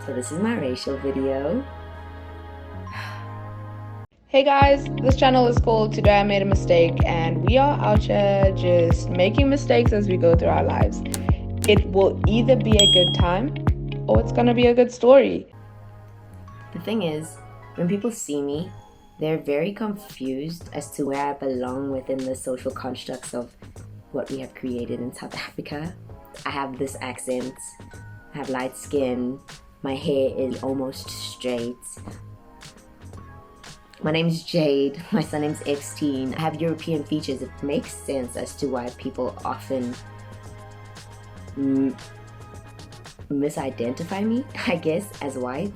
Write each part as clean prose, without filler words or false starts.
So this is my racial video. Hey guys, this channel is called Today I Made a Mistake, and we are out here just making mistakes as we go through our lives. It will either be a good time or it's gonna be a good story. The thing is, when people see me, they're very confused as to where I belong within the social constructs of what we have created in South Africa. I have this accent, I have light skin, my hair is almost straight. My name's Jade, my surname's Eckstein. I have European features. It makes sense as to why people often misidentify me, I guess, as white.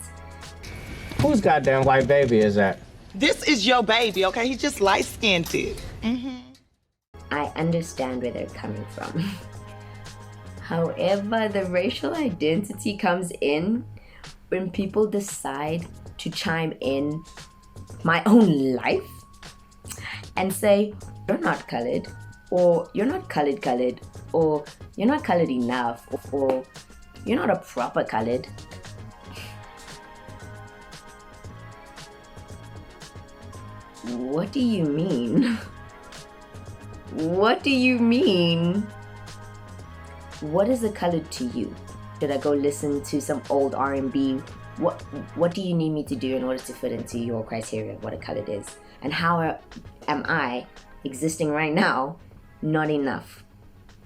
Whose goddamn white baby is that? This is your baby, okay? He's just light-skinned. I understand where they're coming from. However, the racial identity comes in when people decide to chime in my own life and say, you're not colored, or you're not colored, or you're not colored enough, or you're not a proper colored. What do you mean? What do you mean? What is a colored to you? Should I go listen to some old R&B? What do you need me to do in order to fit into your criteria of what a colored is? And how am I, existing right now, not enough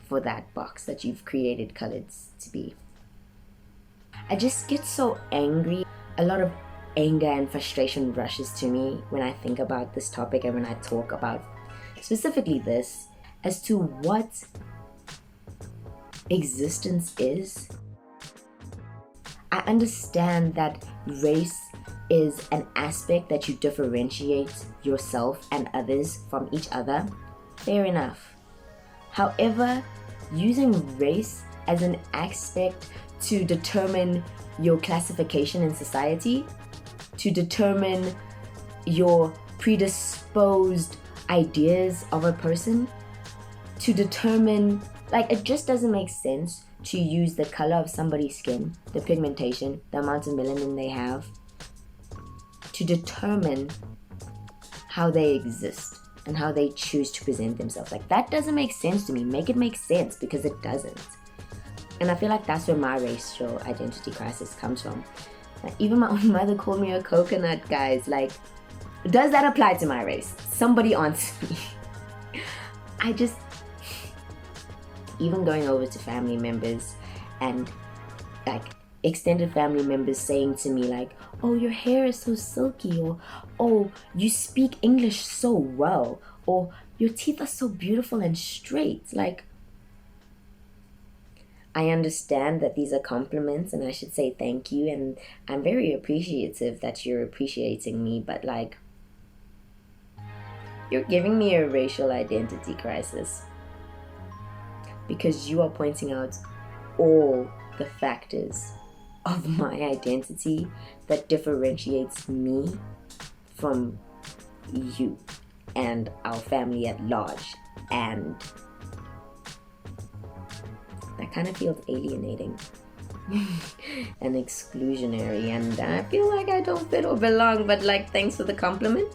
for that box that you've created coloreds to be? I just get so angry. A lot of anger and frustration rushes to me when I think about this topic and when I talk about specifically this, as to what existence is. I understand that race is an aspect that you differentiate yourself and others from each other. Fair enough. However, using race as an aspect to determine your classification in society, to determine your predisposed ideas of a person, to determine, like, it just doesn't make sense to use the color of somebody's skin, the pigmentation, the amount of melanin they have, to determine how they exist and how they choose to present themselves. Like, that doesn't make sense to me. Make it make sense, because it doesn't. And I feel like that's where my racial identity crisis comes from. Like, even my own mother called me a coconut, guys. Like, does that apply to my race? Somebody answer me. Even going over to family members and like extended family members saying to me like, oh, your hair is so silky, or oh, you speak English so well, or your teeth are so beautiful and straight. Like, I understand that these are compliments and I should say thank you, and I'm very appreciative that you're appreciating me, but like, you're giving me a racial identity crisis, because you are pointing out all the factors of my identity that differentiates me from you and our family at large. And that kind of feels alienating and exclusionary, and I feel like I don't fit or belong, but like, thanks for the compliment.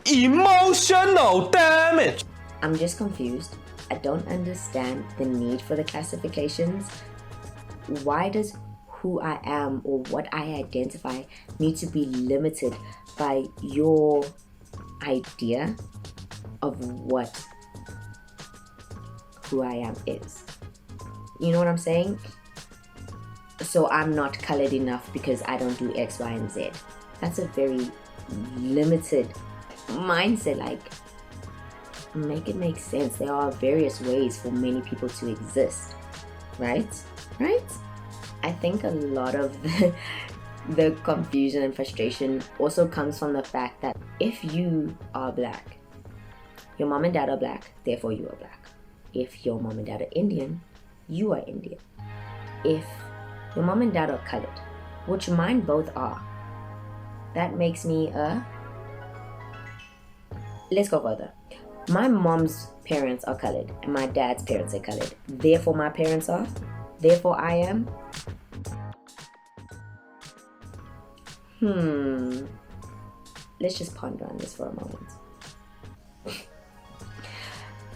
Emotional damage. I'm just confused. I don't understand the need for the classifications. Why does who I am or what I identify need to be limited by your idea of what who I am is? You know what I'm saying? So I'm not colored enough because I don't do X, Y, and Z. That's a very limited mindset. Like, make it make sense. There are various ways for many people to exist, right? I think a lot of the confusion and frustration also comes from the fact that if you are black, your mom and dad are black, therefore you are black. If your mom and dad are Indian, you are Indian. If your mom and dad are colored, which mine both are, that makes me a... Let's go further. My mom's parents are colored and my dad's parents are colored. Therefore, my parents are therefore I am? Let's just ponder on this for a moment.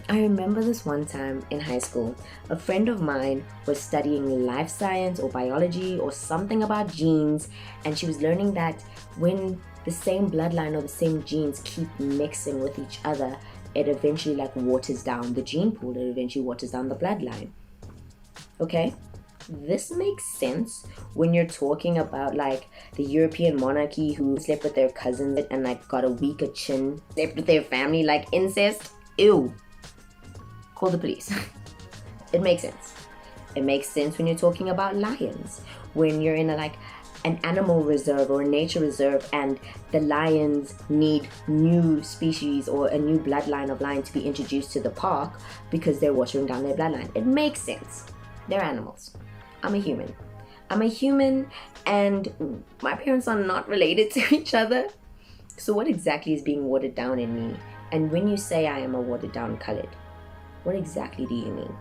I remember this one time in high school, a friend of mine was studying life science or biology or something about genes, and she was learning that when the same bloodline or the same genes keep mixing with each other, it eventually like waters down the gene pool, it eventually waters down the bloodline. Okay? This makes sense when you're talking about like the European monarchy who slept with their cousins and like got a weaker chin, slept with their family, like incest. Ew. Call the police. It makes sense. It makes sense when you're talking about lions, when you're in an animal reserve or a nature reserve and the lions need new species or a new bloodline of lion to be introduced to the park because they're watering down their bloodline. It makes sense. They're animals. I'm a human. I'm a human and my parents are not related to each other. So what exactly is being watered down in me? And when you say I am a watered down Khalid, what exactly do you mean?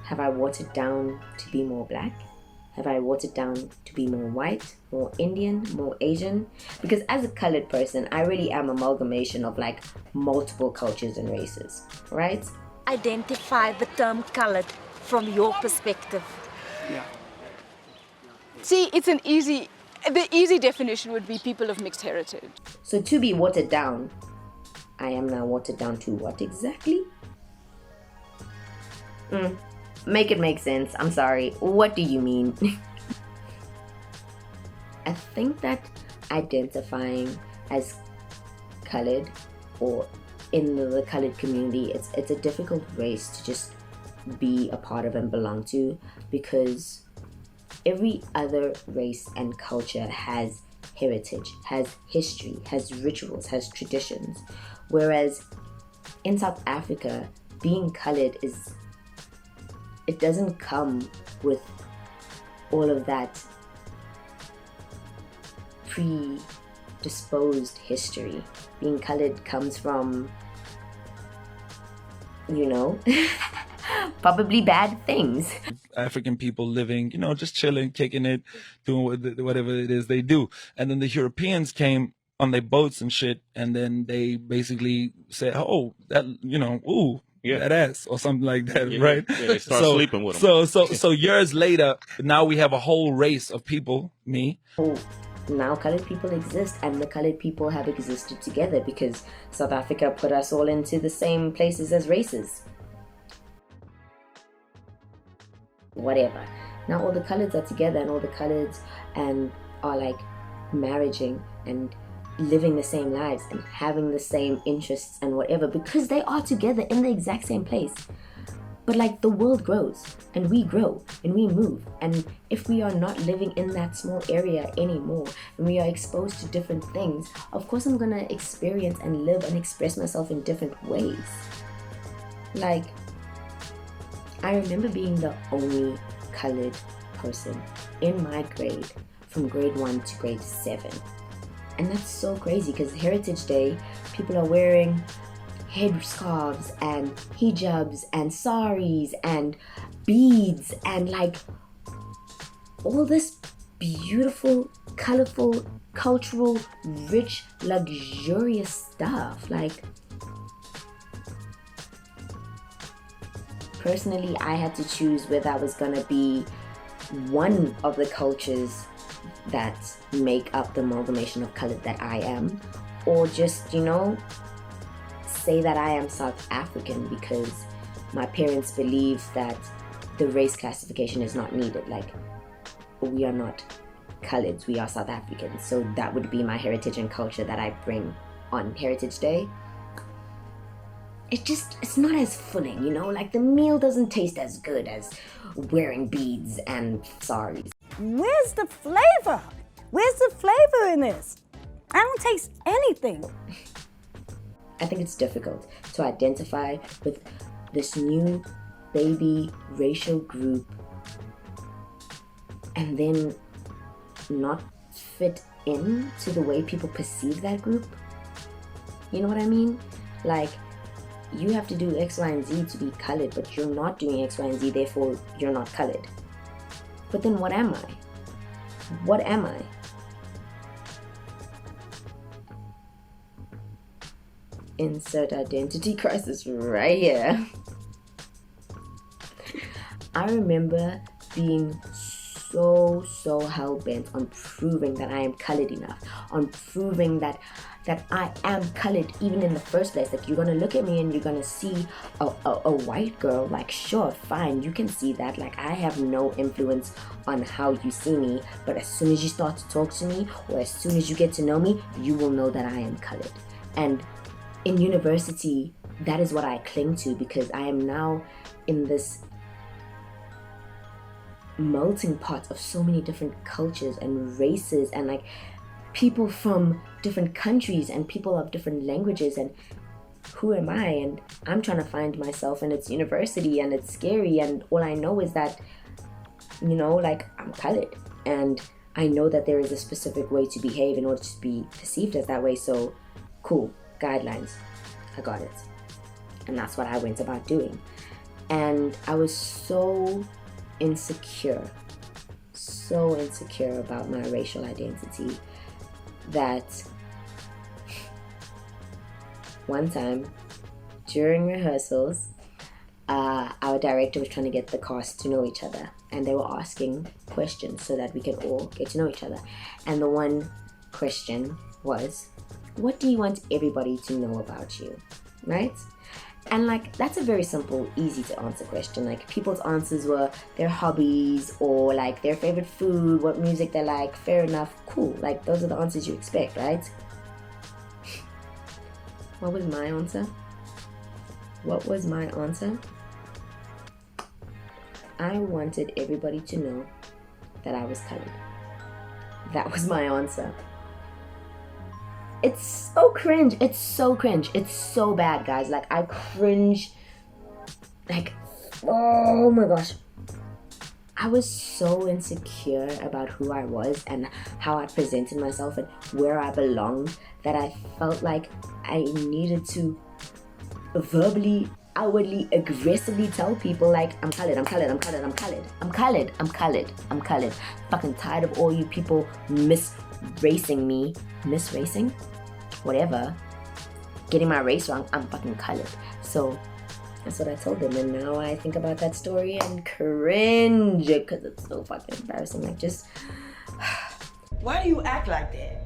Have I watered down to be more black? Have I watered down to be more white, more Indian, more Asian? Because as a colored person, I really am an amalgamation of like multiple cultures and races, right? Identify the term colored from your perspective. Yeah. See, the easy definition would be people of mixed heritage. So to be watered down, I am now watered down to what exactly? Make it make sense. I'm sorry. What do you mean? I think that identifying as colored or in the colored community, it's a difficult race to just be a part of and belong to, because every other race and culture has heritage, has history, has rituals, has traditions. Whereas in South Africa, being colored it doesn't come with all of that predisposed history. Being colored comes from, probably bad things. African people living, just chilling, kicking it, doing whatever it is they do. And then the Europeans came on their boats and shit, and then they basically said, oh, that, ooh, that ass, or something like that, right? Yeah, they start sleeping with them. So years later, now we have a whole race of people, me. Now colored people exist, and the colored people have existed together because South Africa put us all into the same places as races. Whatever. Now all the coloreds are together, and all the coloreds and are like marrying and living the same lives and having the same interests and whatever, because they are together in the exact same place. But like the world grows and we grow and we move, and if we are not living in that small area anymore and we are exposed to different things, of course I'm gonna experience and live and express myself in different ways. Like, I remember being the only colored person in my grade from grade 1 to grade 7. And that's so crazy because Heritage Day, people are wearing headscarves and hijabs and saris and beads and like all this beautiful, colorful, cultural, rich, luxurious stuff. Like, personally, I had to choose whether I was gonna be one of the cultures that make up the amalgamation of color that I am, or just, say that I am South African because my parents believe that the race classification is not needed. Like, we are not coloreds, we are South Africans. So that would be my heritage and culture that I bring on Heritage Day. It's not as filling, like the meal doesn't taste as good as wearing beads and saris. Where's the flavor? Where's the flavor in this? I don't taste anything. I think it's difficult to identify with this new baby racial group and then not fit in to the way people perceive that group. You know what I mean? Like, you have to do X, Y, and Z to be colored, but you're not doing X, Y, and Z, therefore you're not colored. But then what am I? What am I? Insert identity crisis right here. I remember being so hell-bent on proving that I am colored enough, on proving that I am colored even in the first place. Like, you're gonna look at me and you're gonna see a white girl, like, sure, fine, you can see that. Like, I have no influence on how you see me, but as soon as you start to talk to me, or as soon as you get to know me, you will know that I am colored. And in university, that is what I cling to, because I am now in this melting pot of so many different cultures and races, and like people from different countries and people of different languages. And who am I? And I'm trying to find myself, and it's university, and it's scary, and all I know is that, you know, like, I'm colored, and I know that there is a specific way to behave in order to be perceived as that way. So cool, guidelines, I got it. And that's what I went about doing. And I was so insecure about my racial identity that one time during rehearsals, our director was trying to get the cast to know each other, and they were asking questions so that we could all get to know each other. And the one question was, what do you want everybody to know about you, right? And like, that's a very simple, easy to answer question. Like, people's answers were their hobbies, or like their favorite food, what music they like. Fair enough, cool. Like, those are the answers you expect, right? What was my answer? What was my answer? I wanted everybody to know that I was colored. That was my answer. It's so cringe. It's so cringe. It's so bad, guys. Like, I cringe. Like, oh my gosh. I was so insecure about who I was and how I presented myself and where I belonged, that I felt like I needed to verbally, outwardly, aggressively tell people, like, I'm colored, I'm colored, I'm colored, I'm colored, I'm colored, I'm colored, I'm colored. Fucking tired of all you people misracing me. Misracing? Whatever. Getting my race wrong. I'm fucking colored. So that's what I told them. And now I think about that story and cringe, because it's so fucking embarrassing. Like, just... Why do you act like that?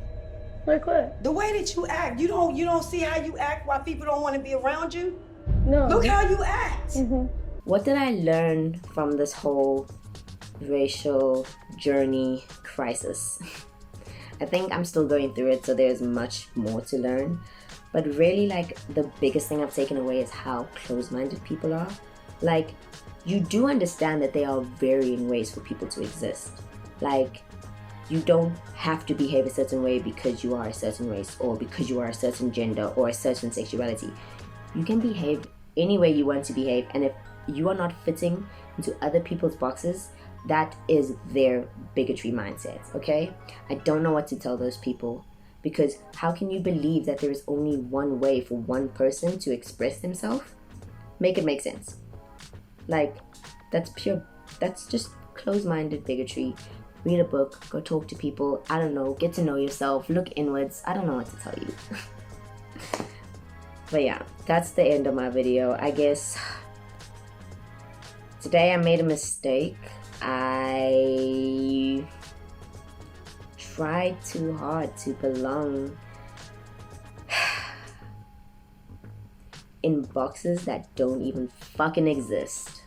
Like what? The way that you act. You don't see how you act, why people don't want to be around you? No. Look how you act. Mm-hmm. What did I learn from this whole racial journey crisis? I think I'm still going through it, so there's much more to learn. But really, like, the biggest thing I've taken away is how close-minded people are. Like, you do understand that there are varying ways for people to exist. Like, you don't have to behave a certain way because you are a certain race, or because you are a certain gender, or a certain sexuality. You can behave any way you want to behave, and if you are not fitting into other people's boxes, that is their bigotry mindset, okay? I don't know what to tell those people, because how can you believe that there is only one way for one person to express themselves? Make it make sense. Like, that's just closed-minded bigotry. Read a book, go talk to people, I don't know, get to know yourself, look inwards. I don't know what to tell you. But yeah, that's the end of my video. I guess today I made a mistake. I tried too hard to belong in boxes that don't even fucking exist.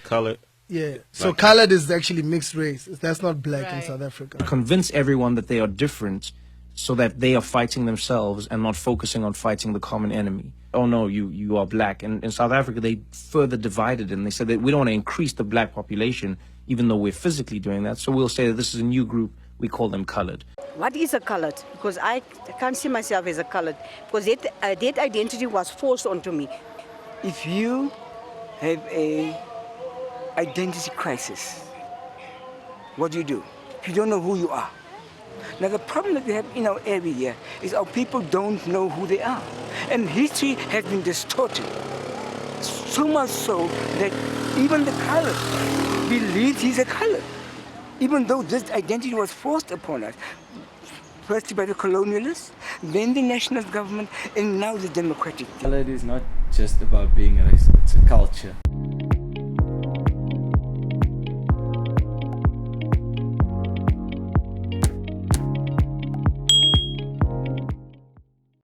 Colored. Yeah. So colored is actually mixed race. That's not black in South Africa. Convince everyone that they are different so that they are fighting themselves and not focusing on fighting the common enemy. Oh no, you are black. And in South Africa, they further divided, and they said that we don't want to increase the black population, even though we're physically doing that. So we'll say that this is a new group. We call them colored. What is a colored? Because I can't see myself as a colored, because that identity was forced onto me. If you have a identity crisis, what do? If you don't know who you are, Now the problem that we have in our area is our people don't know who they are. And history has been distorted. So much so that even the colored believes he's a colored. Even though this identity was forced upon us. First by the colonialists, then the nationalist government, and now the democratic. Colored is not just about being a race, it's a culture.